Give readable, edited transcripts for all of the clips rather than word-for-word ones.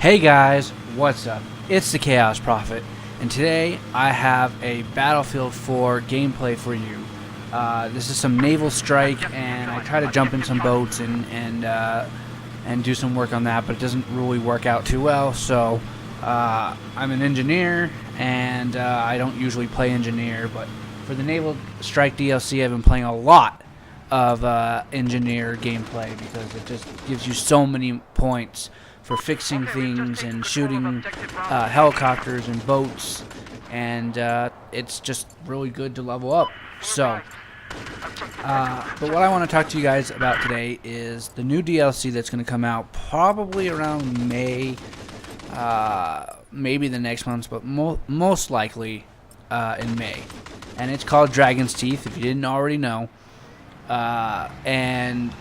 Hey guys, what's up? It's the Chaos Prophet, and today I have a Battlefield 4 gameplay for you. This is some naval strike, and I try to jump in some boats and do some work on that, but it doesn't really work out too well. So I'm an engineer, and I don't usually play engineer, but for the naval strike DLC, I've been playing a lot of engineer gameplay because it just gives you so many points for fixing things and shooting helicopters and boats, and it's just really good to level up. So, but what I want to talk to you guys about today is the new DLC that's going to come out probably around May, maybe the next month, but most likely in May. And it's called Dragon's Teeth, if you didn't already know. And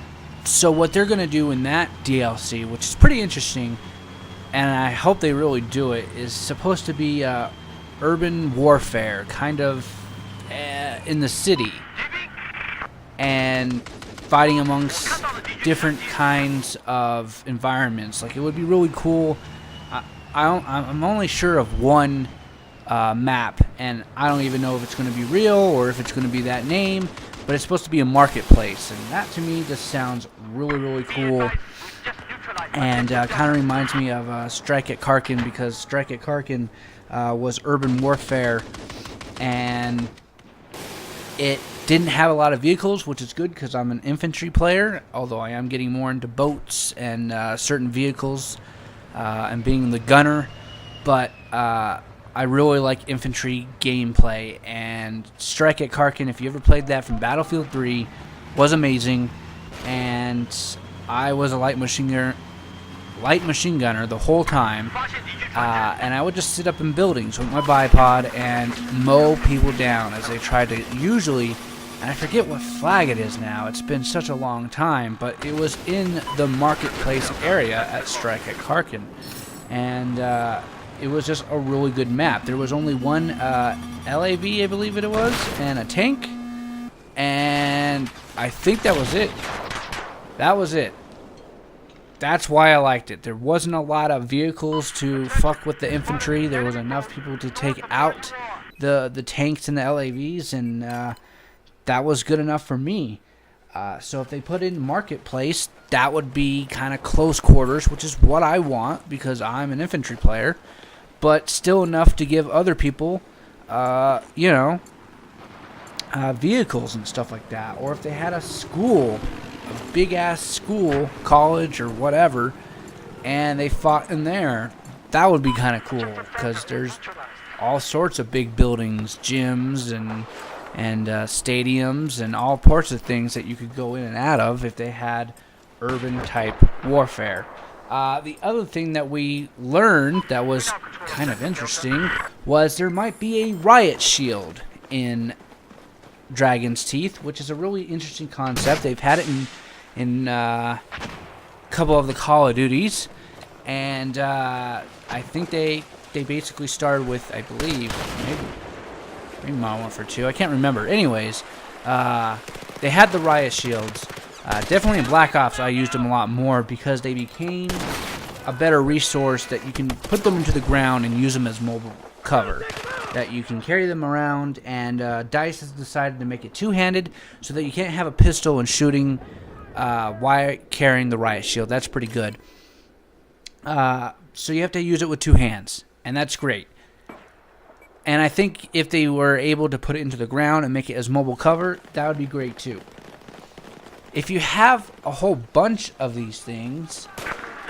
so what they're going to do in that DLC, which is pretty interesting, and I hope they really do it, is supposed to be urban warfare, kind of in the city, and fighting amongst different kinds of environments. Like, it would be really cool. I'm only sure of one map, and I don't even know if it's going to be real or if it's going to be that name, but it's supposed to be a marketplace, and that to me just sounds really cool, and kind of reminds me of Strike at Karkin, because Strike at Karkin was urban warfare, and it didn't have a lot of vehicles, which is good because I'm an infantry player, although I am getting more into boats and certain vehicles and being the gunner, but I really like infantry gameplay, and Strike at Karkin, if you ever played that from Battlefield 3, was amazing, and I was a light machine gunner the whole time, and I would just sit up in buildings with my bipod and mow people down as they tried to, usually, and I forget what flag it is now, it's been such a long time, but it was in the marketplace area at Strike at Karkin, and it was just a really good map. There was only one LAV, I believe it was, and a tank, and I think that was it. That was it. That's why I liked it. There wasn't a lot of vehicles to fuck with the infantry. There was enough people to take out the tanks and the LAVs, and that was good enough for me. So if they put in marketplace, that would be kind of close quarters, which is what I want because I'm an infantry player, but still enough to give other people, vehicles and stuff like that. Or if they had a school, a big-ass school, college or whatever, and they fought in there, that would be kind of cool because there's all sorts of big buildings, gyms, and stadiums, and all sorts of things that you could go in and out of if they had urban-type warfare. The other thing that we learned that was kind of interesting was there might be a Riot shield in Dragon's Teeth, which is a really interesting concept. They've had it in a couple of the Call of Duties, and I think they basically started with, I believe, maybe Modern Warfare 2, I can't remember. Anyways, they had the Riot shields. Definitely in Black Ops, I used them a lot more because they became a better resource that you can put them into the ground and use them as mobile cover. That you can carry them around, and DICE has decided to make it two-handed so that you can't have a pistol and shooting while carrying the Riot shield. That's pretty good. So you have to use it with two hands, and that's great. And I think if they were able to put it into the ground and make it as mobile cover, that would be great too. If you have a whole bunch of these things,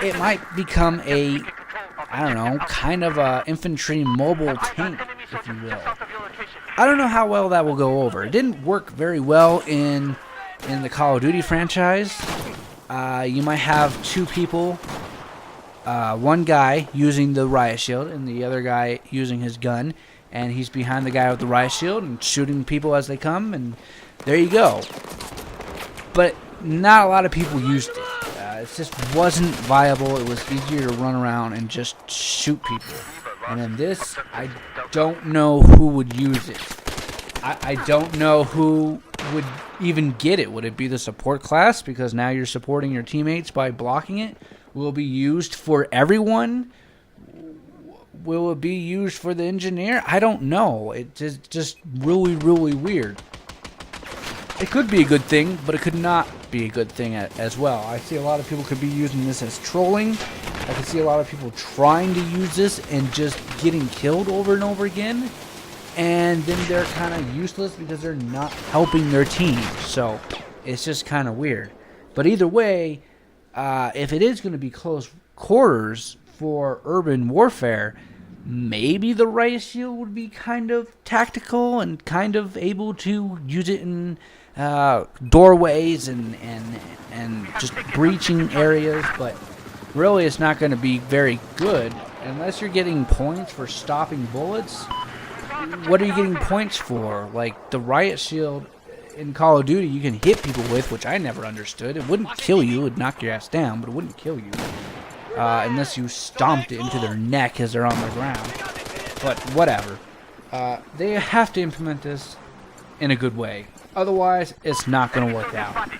it might become a, I don't know, kind of a infantry mobile tank, if you will. I don't know how well that will go over. It didn't work very well in the Call of Duty franchise. You might have two people, one guy using the Riot shield and the other guy using his gun, and he's behind the guy with the Riot shield and shooting people as they come, and there you go. But not a lot of people used it. It just wasn't viable. It was easier to run around and just shoot people. And in this, I don't know who would use it. I don't know who would even get it. Would it be the support class because now you're supporting your teammates by blocking it? Will it be used for everyone? Will it be used for the engineer? I don't know. It's just really, really weird. It could be a good thing, but it could not be a good thing as well. I see a lot of people could be using this as trolling. I can see a lot of people trying to use this and just getting killed over and over again. And then they're kind of useless because they're not helping their team. So it's just kind of weird. But either way, if it is going to be close quarters for urban warfare, maybe the Riot Shield would be kind of tactical and kind of able to use it in doorways and just breaching areas. But really, it's not going to be very good unless you're getting points for stopping bullets. What are you getting points for? Like the Riot Shield in Call of Duty, you can hit people with, which I never understood. It wouldn't kill you; it'd knock your ass down, but it wouldn't kill you unless you stomped it into their neck as they're on the ground. But whatever. They have to implement this in a good way. Otherwise, it's not going to work out.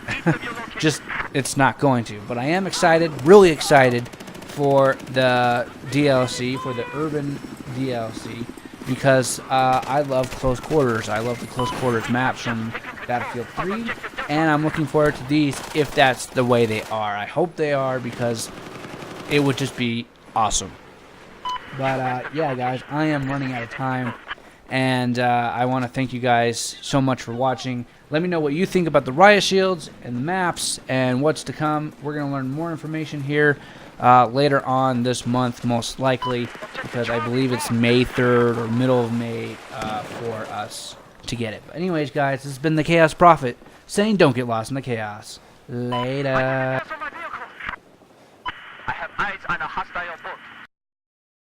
It's not going to. But I am excited, really excited, for the DLC, for the Urban DLC, because I love close quarters. I love the close quarters maps from Battlefield 3, and I'm looking forward to these if that's the way they are. I hope they are, because it would just be awesome. But yeah, guys, I am running out of time, and I want to thank you guys so much for watching. Let me know what you think about the Riot Shields and the maps and what's to come. We're going to learn more information here later on this month, most likely, because I believe it's May 3rd or middle of May for us to get it. But anyways, guys, this has been the Chaos Prophet saying don't get lost in the chaos. Later. I have eyes on a hostile boat.